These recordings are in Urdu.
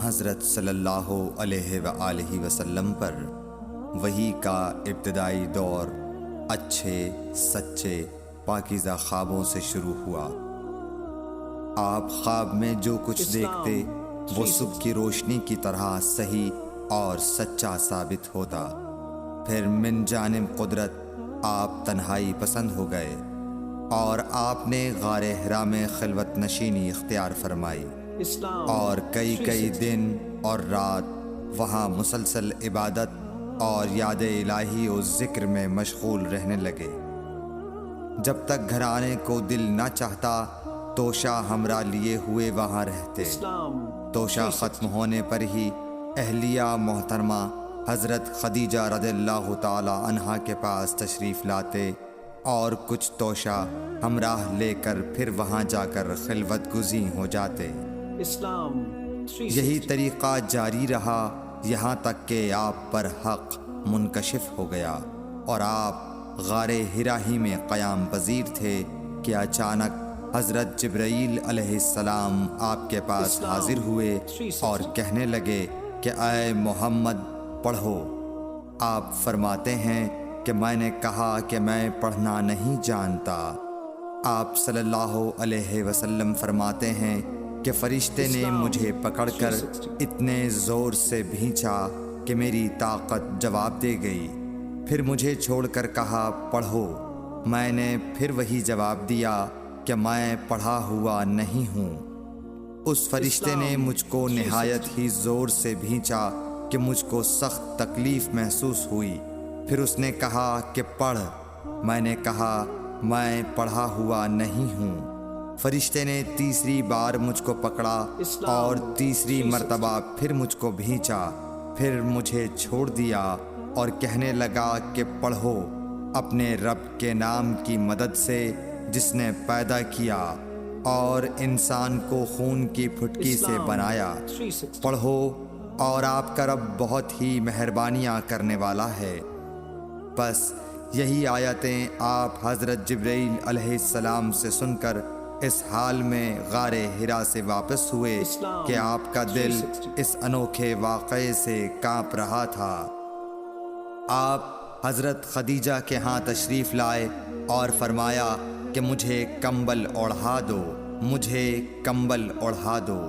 حضرت صلی اللہ علیہ وآلہ وسلم پر وحی کا ابتدائی دور اچھے سچے پاکیزہ خوابوں سے شروع ہوا۔ آپ خواب میں جو کچھ دیکھتے وہ صبح کی روشنی کی طرح صحیح اور سچا ثابت ہوتا۔ پھر من جانب قدرت آپ تنہائی پسند ہو گئے اور آپ نے غار حرا میں خلوت نشینی اختیار فرمائی اور کئی دن اور رات وہاں مسلسل عبادت اور یاد الہی و ذکر میں مشغول رہنے لگے۔ جب تک گھر آنے کو دل نہ چاہتا توشہ ہمراہ لیے ہوئے وہاں رہتے۔ توشہ ختم ہونے پر ہی اہلیہ محترمہ حضرت خدیجہ رضی اللہ تعالی عنہا کے پاس تشریف لاتے اور کچھ توشہ ہمراہ لے کر پھر وہاں جا کر خلوت گزیں ہو جاتے۔ یہی طریقہ جاری رہا یہاں تک کہ آپ پر حق منکشف ہو گیا اور آپ غار حرا ہی میں قیام پذیر تھے کہ اچانک حضرت جبرائیل علیہ السلام آپ کے پاس حاضر ہوئے اور کہنے لگے کہ اے محمد پڑھو۔ آپ فرماتے ہیں کہ میں نے کہا کہ میں پڑھنا نہیں جانتا۔ آپ صلی اللہ علیہ وسلم فرماتے ہیں کہ فرشتے نے مجھے پکڑ کر اتنے زور سے بھینچا کہ میری طاقت جواب دے گئی۔ پھر مجھے چھوڑ کر کہا پڑھو۔ میں نے پھر وہی جواب دیا کہ میں پڑھا ہوا نہیں ہوں۔ اس فرشتے نے مجھ کو نہایت ہی زور سے بھینچا کہ مجھ کو سخت تکلیف محسوس ہوئی۔ پھر اس نے کہا کہ پڑھ۔ میں نے کہا میں پڑھا ہوا نہیں ہوں۔ فرشتے نے تیسری بار مجھ کو پکڑا اور تیسری مرتبہ پھر مجھ کو بھینچا۔ پھر مجھے چھوڑ دیا اور کہنے لگا کہ پڑھو اپنے رب کے نام کی مدد سے جس نے پیدا کیا اور انسان کو خون کی پھٹکی سے بنایا۔ پڑھو اور آپ کا رب بہت ہی مہربانیاں کرنے والا ہے۔ بس یہی آیتیں آپ حضرت جبرائیل علیہ السلام سے سن کر اس حال میں غار حرا سے واپس ہوئے کہ آپ کا دل اس انوکھے واقعے سے کانپ رہا تھا۔ آپ حضرت خدیجہ کے ہاں تشریف لائے اور فرمایا کہ مجھے کمبل اوڑھا دو، مجھے کمبل اوڑھا دو۔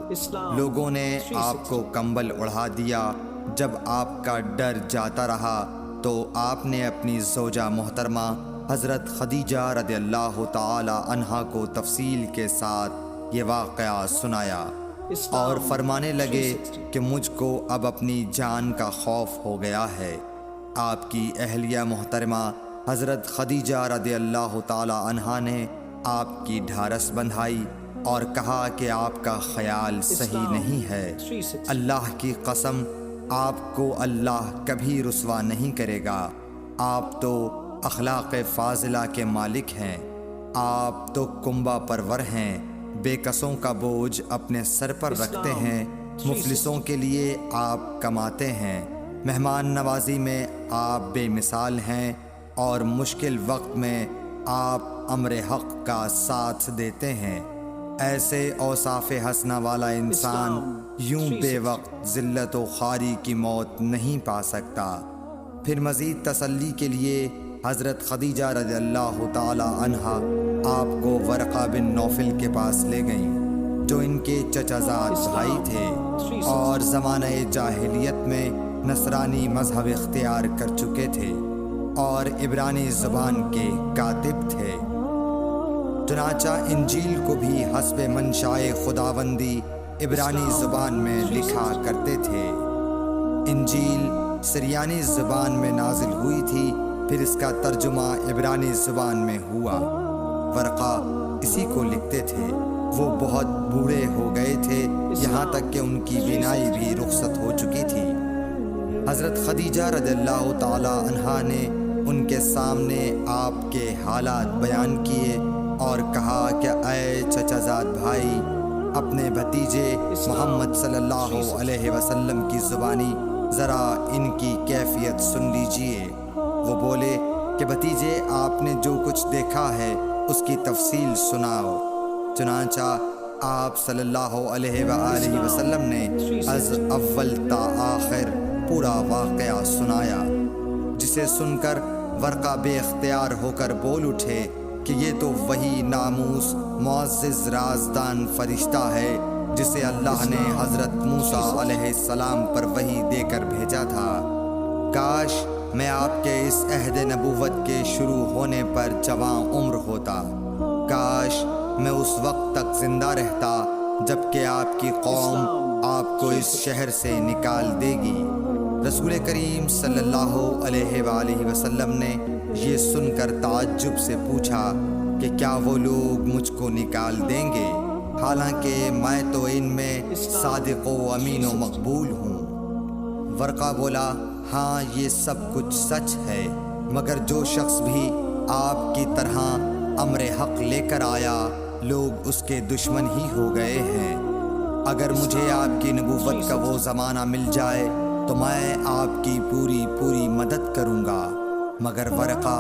لوگوں نے آپ کو کمبل اوڑھا دیا۔ جب آپ کا ڈر جاتا رہا تو آپ نے اپنی زوجہ محترمہ حضرت خدیجہ رضی اللہ تعالی عنہا کو تفصیل کے ساتھ یہ واقعہ سنایا اور فرمانے لگے کہ مجھ کو اب اپنی جان کا خوف ہو گیا ہے۔ آپ کی اہلیہ محترمہ حضرت خدیجہ رضی اللہ تعالی عنہا نے آپ کی ڈھارس بندھائی اور کہا کہ آپ کا خیال صحیح نہیں ہے۔ اللہ کی قسم آپ کو اللہ کبھی رسوا نہیں کرے گا۔ آپ تو اخلاق فاضلہ کے مالک ہیں۔ آپ تو کنبہ پرور ہیں، بے کسوں کا بوجھ اپنے سر پر رکھتے ہیں، مفلسوں کے لیے آپ کماتے ہیں، مہمان نوازی میں آپ بے مثال ہیں اور مشکل وقت میں آپ امر حق کا ساتھ دیتے ہیں۔ ایسے اوصاف حسنہ والا انسان یوں بے وقت ذلت و خواری کی موت نہیں پا سکتا۔ پھر مزید تسلی کے لیے حضرت خدیجہ رضی اللہ تعالی عنہا آپ کو ورقہ بن نوفل کے پاس لے گئیں جو ان کے چچا زاد بھائی تھے اور زمانہ جاہلیت میں نصرانی مذہب اختیار کر چکے تھے اور عبرانی زبان کے کاتب تھے۔ چنانچہ انجیل کو بھی حسب منشائے خداوندی عبرانی زبان میں لکھا کرتے تھے۔ انجیل سریانی زبان میں نازل ہوئی تھی، پھر اس کا ترجمہ عبرانی زبان میں ہوا۔ ورقہ اسی کو لکھتے تھے۔ وہ بہت بوڑھے ہو گئے تھے، یہاں تک کہ ان کی بینائی بھی رخصت ہو چکی تھی۔ حضرت خدیجہ رضی اللہ تعالی عنہا نے ان کے سامنے آپ کے حالات بیان کیے اور کہا کہ اے چچا زاد بھائی، اپنے بھتیجے محمد صلی اللہ علیہ وسلم کی زبانی ذرا ان کی کیفیت سن لیجئے۔ وہ بولے کہ بھتیجے آپ نے جو کچھ دیکھا ہے اس کی تفصیل سناؤ۔ چنانچہ آپ صلی اللہ علیہ وآلہ وسلم نے از اول تا آخر پورا واقعہ سنایا، جسے سن کر ورقہ بے اختیار ہو کر بول اٹھے کہ یہ تو وہی ناموس معزز رازدان فرشتہ ہے جسے اللہ نے حضرت موسیٰ علیہ السلام پر وحی دے کر بھیجا تھا۔ کاش میں آپ کے اس عہد نبوت کے شروع ہونے پر جواں عمر ہوتا، کاش میں اس وقت تک زندہ رہتا جب کہ آپ کی قوم آپ کو اس شہر سے نکال دے گی۔ رسول کریم صلی اللہ علیہ وآلہ وسلم نے یہ سن کر تعجب سے پوچھا کہ کیا وہ لوگ مجھ کو نکال دیں گے، حالانکہ میں تو ان میں صادق و امین و مقبول ہوں۔ ورقہ بولا، ہاں یہ سب کچھ سچ ہے، مگر جو شخص بھی آپ کی طرح امر حق لے کر آیا لوگ اس کے دشمن ہی ہو گئے ہیں۔ اگر مجھے آپ کی نبوت کا وہ زمانہ مل جائے تو میں آپ کی پوری مدد کروں گا، مگر ورقہ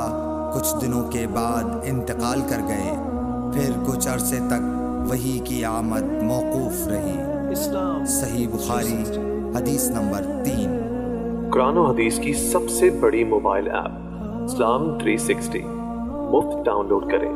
کچھ دنوں کے بعد انتقال کر گئے، پھر کچھ عرصے تک وحی کی آمد موقوف رہی۔ صحیح بخاری حدیث نمبر 3۔ قرآن و حدیث کی سب سے بڑی موبائل ایپ اسلام 360 مفت ڈاؤن لوڈ کریں۔